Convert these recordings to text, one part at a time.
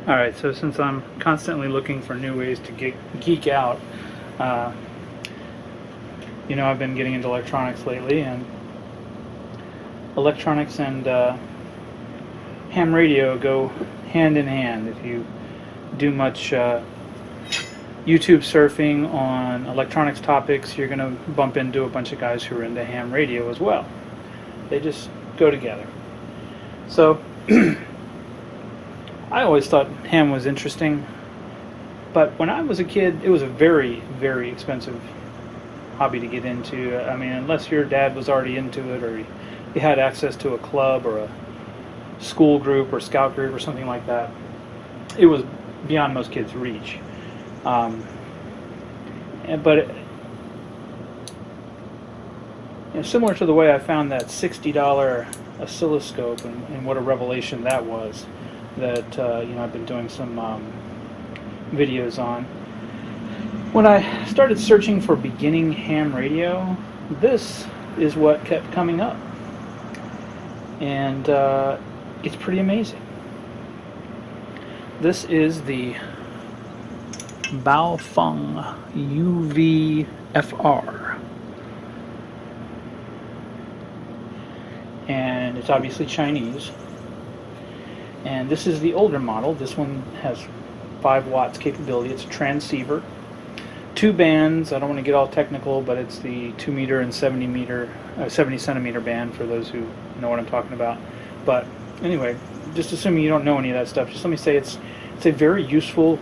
Alright, so since I'm constantly looking for new ways to geek out, uh, I've been getting into electronics lately, and electronics and ham radio go hand in hand. If you do much YouTube surfing on electronics topics, you're going to bump into a bunch of guys who are into ham radio as well. They just go together. So, I always thought ham was interesting, but when I was a kid, it was a very, very expensive hobby to get into. I mean, unless your dad was already into it, or you had access to a club or a school group or scout group or something like that, it was beyond most kids' reach. But similar to the way I found that $60 oscilloscope, and what a revelation that was, that I've been doing some videos on. When I started searching for beginning ham radio, this is what kept coming up, and it's pretty amazing. This is the Baofeng UVFR, and it's obviously Chinese. And this is the older model. This one has 5 watts capability. It's a transceiver, 2 bands. I don't want to get all technical, but it's the 2 meter and 70 centimeter band, for those who know what I'm talking about. But anyway, just assuming you don't know any of that stuff, just let me say it's a very useful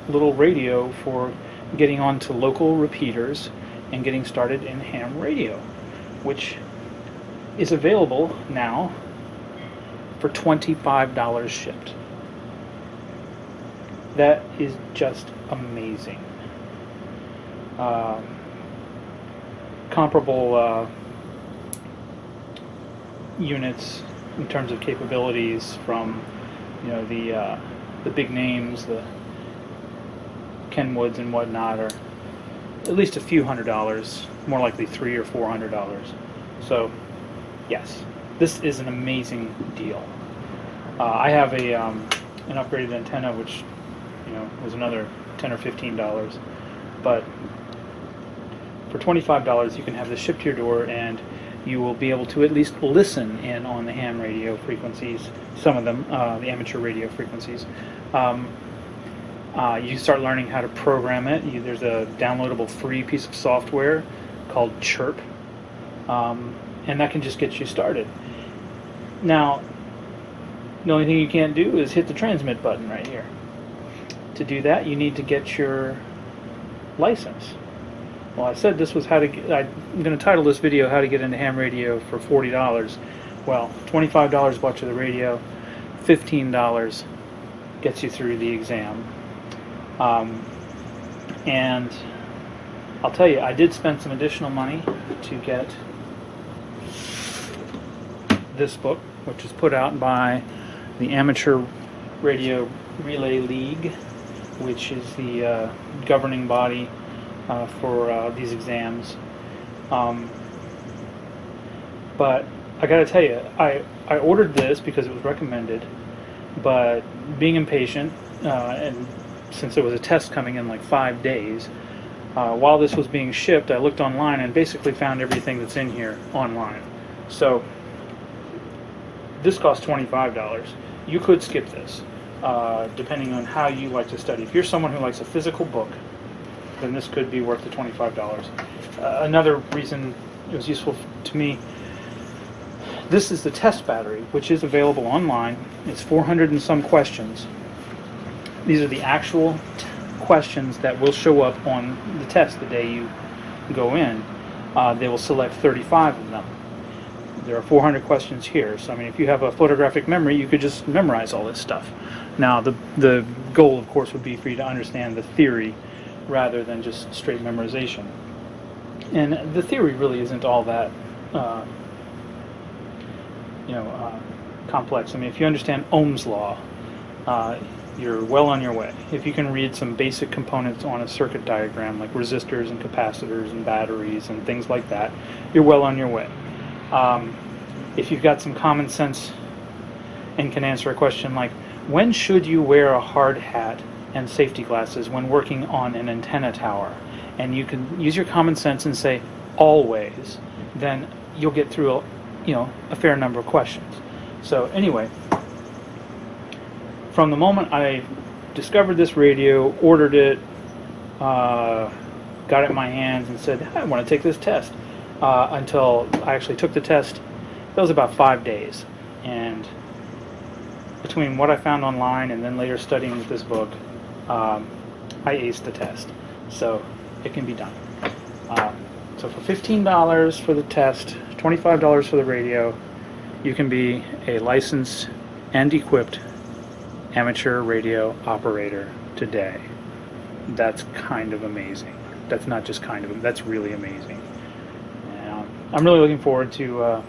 little radio for getting onto local repeaters and getting started in ham radio, which is available now for $25 shipped. That is just amazing. Comparable units in terms of capabilities from the big names, the Kenwoods and whatnot, are at least a few $100s, more likely $300 or $400. So yes, this is an amazing deal. I have an upgraded antenna, which was another $10 or $15, but for $25 you can have this shipped to your door, and you will be able to at least listen in on the ham radio frequencies, some of them, the amateur radio frequencies. You start learning how to program it. There's a downloadable free piece of software called Chirp, and that can just get you started. Now, the only thing you can't do is hit the transmit button right here. To do that, you need to get your license. Well, I said this was how to get, I'm going to title this video "How to Get into Ham Radio for $40. Well, $25 bought you the radio, $15 gets you through the exam. And I'll tell you, I did spend some additional money to get this book, which is put out by the Amateur Radio Relay League, which is the governing body for these exams. But I gotta tell you, I ordered this because it was recommended, but being impatient, and since there was a test coming in like 5 days, while this was being shipped, I looked online and basically found everything that's in here online. So this costs $25. You could skip this, depending on how you like to study. If you're someone who likes a physical book, then this could be worth the $25. Another reason it was useful to me, this is the test battery, which is available online. It's 400 and some questions. These are the actual questions that will show up on the test the day you go in. They will select 35 of them. There are 400 questions here, so I mean, if you have a photographic memory, you could just memorize all this stuff. Now, the goal, of course, would be for you to understand the theory rather than just straight memorization. And the theory really isn't all that, complex. I mean, if you understand Ohm's law, you're well on your way. If you can read some basic components on a circuit diagram, like resistors and capacitors and batteries and things like that, you're well on your way. If you've got some common sense and can answer a question like, When should you wear a hard hat and safety glasses when working on an antenna tower? And you can use your common sense and say always. Then you'll get through a fair number of questions. So anyway, from the moment I discovered this radio, ordered it, got it in my hands and said, I want to take this test, until I actually took the test, that was about 5 days. And between what I found online and then later studying with this book, I aced the test. So it can be done. So for $15 for the test, $25 for the radio, you can be a licensed and equipped amateur radio operator today. That's kind of amazing. That's not just kind of, that's really amazing. And I'm really looking forward to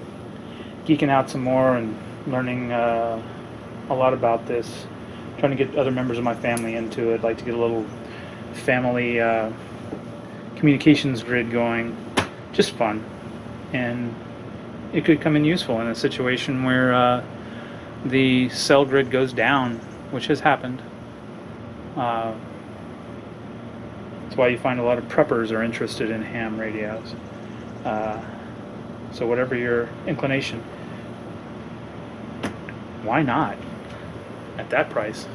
geeking out some more and learning a lot about this, trying to get other members of my family into it. I'd like to get a little family communications grid going. Just fun. And it could come in useful in a situation where the cell grid goes down, which has happened. That's why you find a lot of preppers are interested in ham radios. So whatever your inclination, why not? At that price.